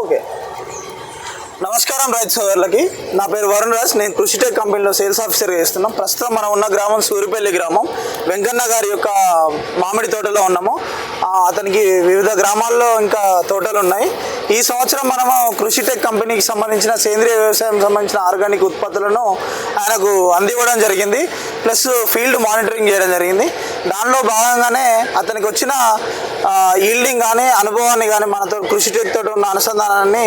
Okay. నమస్కారం రైతు సోదరులకి. నా పేరు వరుణ్ రాజ్. నేను కృషిటెక్ కంపెనీలో సేల్స్ ఆఫీసర్గా చేస్తున్నాం. ప్రస్తుతం మనం ఉన్న గ్రామం సూరిపల్లి గ్రామం. వెంకన్న గారి యొక్క మామిడి తోటలో ఉన్నాము. అతనికి వివిధ గ్రామాల్లో ఇంకా తోటలు ఉన్నాయి. ఈ సంవత్సరం మనము కృషిటెక్ కంపెనీకి సంబంధించిన సేంద్రియ వ్యవసాయం సంబంధించిన ఆర్గానిక్ ఉత్పత్తులను ఆయనకు అందివ్వడం జరిగింది. ప్లస్ ఫీల్డ్ మానిటరింగ్ చేయడం జరిగింది. దానిలో భాగంగానే అతనికి వచ్చిన ఈల్డింగ్ కానీ అనుభవాన్ని కానీ మనతో కృషిటెక్ తోటి ఉన్న అనుసంధానాన్ని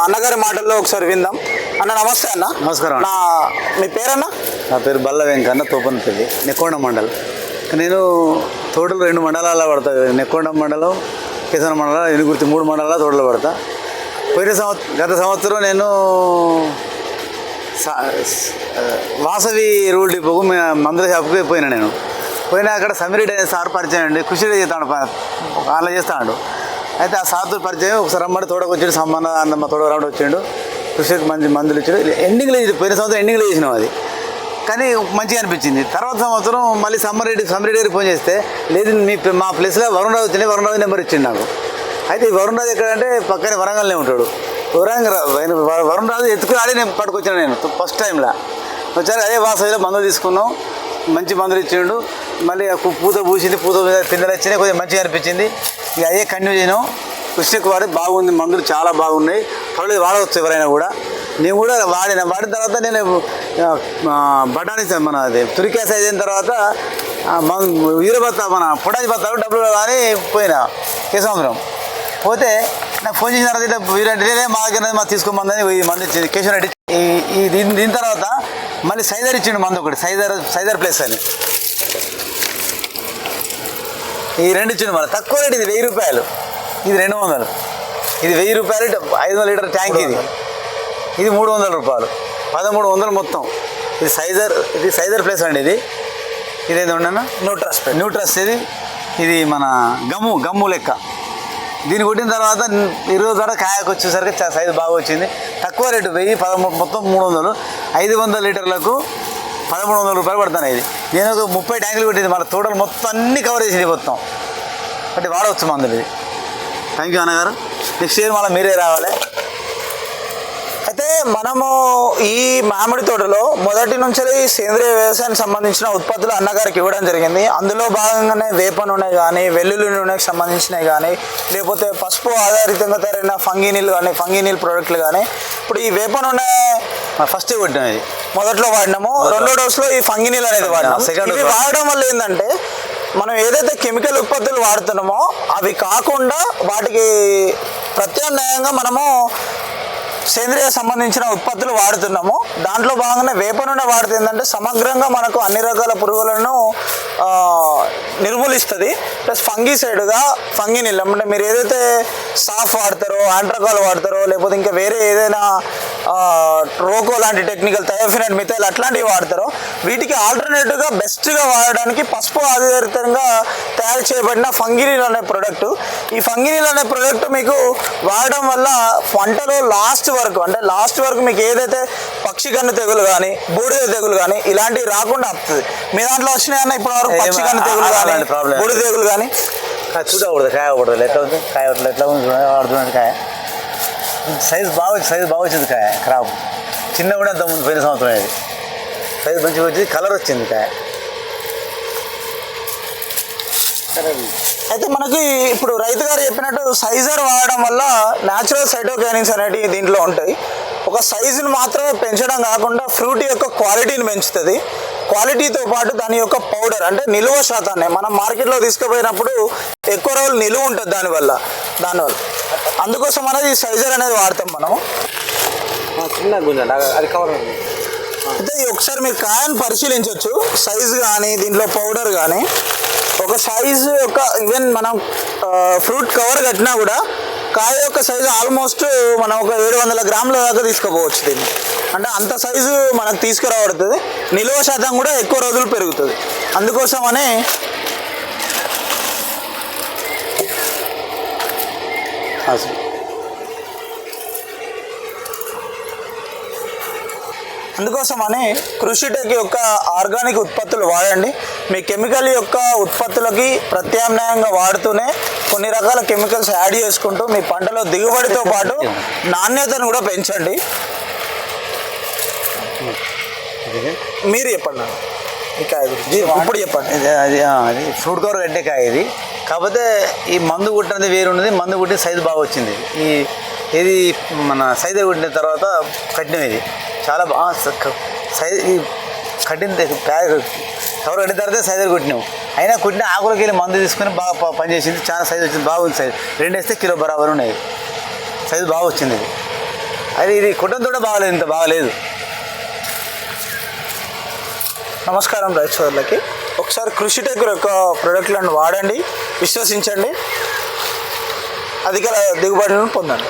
అన్నగారి మాటల్లో ఒకసారి విందాం. అన్న నమస్తే. అన్న నమస్కారం. మీ పేరన్నా? నా పేరు బల్ల వెంకన్న, తోపనపల్లి, నెక్కొండ మండలం. నేను తోటలు 2 మండలాల్లో పడతా. నెక్కొండ మండలం, కేసన మండలం, ఎనుగుర్తి 3 మండలాల తోటలు పడతా. గత సంవత్సరం నేను వాసవి రూల్ డిపోకు మందుల షాప్కి పోయినా. అక్కడ సమీరెడ్డి అనే సార్ పరిచయం అండి. కృషి చేస్తాడు, అలా చేస్తాడు. అయితే ఆ సార్తో పరిచయం. ఒకసారి రమ్మడి తోటకు వచ్చాడు, సంబంధం మా తోట రావడం వచ్చాడు. కృషికి మందులు ఇచ్చాడు. ఎండింగ్లో పోయిన సంవత్సరం ఎండింగ్లో చేసినాం అది, కానీ మంచిగా అనిపించింది. తర్వాత సంవత్సరం మళ్ళీ సమరెడ్డి గారికి ఫోన్ చేస్తే, లేదు మా ప్లేస్లో వరుణ్ రాజు వచ్చింది, వరుణ్ రాజు నెంబర్ ఇచ్చింది నాకు. అయితే ఈ వరుణ్ రాజు ఎక్కడంటే పక్కనే వరంగల్నే ఉంటాడు. వరుణ్ రాజు ఎత్తుకుని ఆడి నేను పట్టుకొచ్చాను. నేను ఫస్ట్ టైంలో వచ్చారు. అదే వాసవిలో మందులు తీసుకున్నాం, మంచి మందులు ఇచ్చిండు. మళ్ళీ పూత పూసింది, పూత పిందెలు వచ్చినాయి, కొద్దిగా మంచిగా అనిపించింది. ఇక అదే కంటిన్యూ చేయను. కృష్ణకు వాడి బాగుంది, మందులు చాలా బాగున్నాయి. త్వరలో వాడవచ్చు ఎవరైనా కూడా. నేను కూడా వాడిన తర్వాత నేను బఠానీ మన అది తురికా సైజ్ అయిన తర్వాత ఈరబత్త మన పొటాష్ బత్తాలు డబ్బులు అని పోయినా కేశవంతరం పోతే నాకు ఫోన్ చేసిన తర్వాత వీరంటే మా దగ్గర మాకు తీసుకోమందని మంది ఇచ్చింది కేశవ రెడ్డి. దీని తర్వాత మళ్ళీ సైజర్ ఇచ్చిండు మందు ఒకటి, సైజర్ ప్లేస్ అని. ఈ 2 ఇచ్చిండు. మళ్ళీ తక్కువ రేటు, ఇది 1000 రూపాయలు, ఇది 200. ఇది 1000 రూపాయలు 500 లీటర్ ట్యాంక్. ఇది 300 రూపాయలు, 1300 మొత్తం. ఇది సైజర్ ప్లేస్ అండి. ఇది ఏదో ఉండనా న్యూట్రస్. ఇది మన గమ్ము లెక్క. దీన్ని కొట్టిన తర్వాత 20 ద్వారా కాయకు వచ్చేసరికి సైజు బాగా వచ్చింది. తక్కువ రేటు 1000, మొత్తం 300. 500 లీటర్లకు 1300 రూపాయలు పడుతున్నాయి. ఇది నేను ఒక 30 ట్యాంకులు కొట్టింది. మన తోటలు మొత్తం అన్నీ కవర్ చేసింది మొత్తం. అంటే వాడవచ్చు మందులు. ఇది థ్యాంక్ యూ అన్నగారు. నెక్స్ట్ ఇయర్ మళ్ళీ మీరే రావాలి. అయితే మనము ఈ మామిడి తోటలో మొదటి నుంచి సేంద్రియ వ్యవసాయానికి సంబంధించిన ఉత్పత్తులు అన్నగారికి ఇవ్వడం జరిగింది. అందులో భాగంగానే వేప నూనె కానీ, వెల్లుల్లి నూనెకి సంబంధించినవి కానీ, లేకపోతే పసుపు ఆధారితంగా తయారైన ఫంగీనీల్ కానీ, ఫంగీనీల్ ప్రోడక్ట్లు కానీ. ఇప్పుడు ఈ వేప నూనె ఫస్ట్ కొట్టినాం, ఇది మొదట్లో వాడినాము. 2వ డోస్లో ఈ ఫంగీనీల్ అనేది వాడినాం. ఇవి వాడడం వల్ల ఏంటంటే మనం ఏదైతే కెమికల్ ఉత్పత్తులు వాడుతున్నామో అవి కాకుండా వాటికి ప్రత్యామ్నాయంగా మనము సేంద్రియ సంబంధించిన ఉత్పత్తులు వాడుతున్నాము. దాంట్లో భాగంగానే వేప నూనె వాడితే ఏంటంటే సమగ్రంగా మనకు అన్ని రకాల పురుగులను నిర్మూలిస్తుంది. ప్లస్ ఫంగీసైడ్గా ఫంగీనిల్ అంటే మీరు ఏదైతే సాఫ్ వాడతారో, ఆంట్రకాల్ వాడతారో, లేకపోతే ఇంకా వేరే ఏదైనా రోకో లాంటి టెక్నికల్, థయోఫినైట్, మిథైల్ అట్లాంటివి వాడతారో వీటికి ఆల్టర్నేటివ్గా బెస్ట్గా వాడడానికి పసుపు ఆధారితంగా తయారు చేయబడిన ఫంగీనిల్ అనే ప్రోడక్ట్. ఈ ఫంగీనిల్ అనే ప్రోడక్ట్ మీకు వాడడం వల్ల పంటలో లాస్ట్ వరకు మీకు ఏదైతే పక్షి కన్ను తెగులు కానీ, బూడిద తెగులు కానీ ఇలాంటివి రాకుండా ఆపుతుంది. మీ దాంట్లో వచ్చినాయన్న ఇప్పటి వరకు పక్షి కన్ను తెగులు కానీ, బూడిద తెగులు కానీ? చూడకూడదు, కాయ అవ్వకూడదు. ఎట్లా ఉంది కాయ? ఎట్లా ఉంది చూడండి. కాయ సైజు బాగా వచ్చింది. కాయ ఖరాబ్ చిన్న కూడా అంత ముందు పోయిన సంవత్సరం అది సైజు మంచిగా వచ్చింది, కలర్ వచ్చింది కాయ. అయితే మనకి ఇప్పుడు రైతు గారు చెప్పినట్టు సైజర్ వాడడం వల్ల న్యాచురల్ సైటోకైనిన్స్ అనేటివి దీంట్లో ఉంటాయి. ఒక సైజుని మాత్రమే పెంచడం కాకుండా ఫ్రూట్ యొక్క క్వాలిటీని పెంచుతుంది. క్వాలిటీతో పాటు దాని యొక్క పౌడర్ అంటే నిలువ శాతాన్ని మనం మార్కెట్లో తీసుకుపోయినప్పుడు ఎక్కువ రోజులు నిలువ ఉంటుంది దానివల్ల. అందుకోసం అనేది ఈ సైజర్ అనేది వాడతాం మనం. చిన్న గుంజ అది కవర్. అయితే ఒకసారి మీరు కాయను పరిశీలించవచ్చు. సైజు కానీ దీంట్లో పౌడర్ కానీ ఒక సైజు యొక్క ఈవెన్ మనం ఫ్రూట్ కవర్ కట్టినా కూడా కాయ యొక్క సైజు ఆల్మోస్ట్ మనం ఒక 700 గ్రాముల దాకా తీసుకుపోవచ్చు దీన్ని. అంటే అంత సైజు మనకు తీసుకురాబడుతుంది. నిల్వ శాతం కూడా ఎక్కువ రోజులు పెరుగుతుంది. అందుకోసమనే అందుకోసమని కృషిటెక్ యొక్క ఆర్గానిక్ ఉత్పత్తులు వాడండి. మీ కెమికల్ యొక్క ఉత్పత్తులకి ప్రత్యామ్నాయంగా వాడుతూనే కొన్ని రకాల కెమికల్స్ యాడ్ చేసుకుంటూ మీ పంటలో దిగుబడితో పాటు నాణ్యతను కూడా పెంచండి. మీరు చెప్పండి ఈ కాయ గురించి ఇప్పుడు చెప్పండి. అది ఫ్రూట్ కవర్ కట్టే కాయ ఇది. కాకపోతే ఈ మందు కుట్టినది వేరు ఉన్నది, మందు కుట్టిన సైజు బాగా వచ్చింది. ఇది మన సైజు కుట్టిన తర్వాత కట్టినాం. ఇది చాలా బాగా సైజు కట్టిన కవర్ కట్టిన తర్వాత సైజు కుట్టినాం. అయినా కుట్టిన ఆకులకి వెళ్ళి మందు తీసుకుని బాగా పనిచేసింది. చాలా సైజు వచ్చింది, బాగుంది సైజు. 2 వేస్తే కిలో బరాబర్ ఉన్నాయి. సైజు బాగా వచ్చింది ఇది. అది ఇది కుట్టడం కూడా బాగాలేదు, ఇంత బాగాలేదు. నమస్కారం రైతు సోదరులకి. ఒకసారి కృషిటెక్ యొక్క ప్రోడక్ట్లను వాడండి, విశ్వసించండి, అధిక దిగుబడులను పొందండి.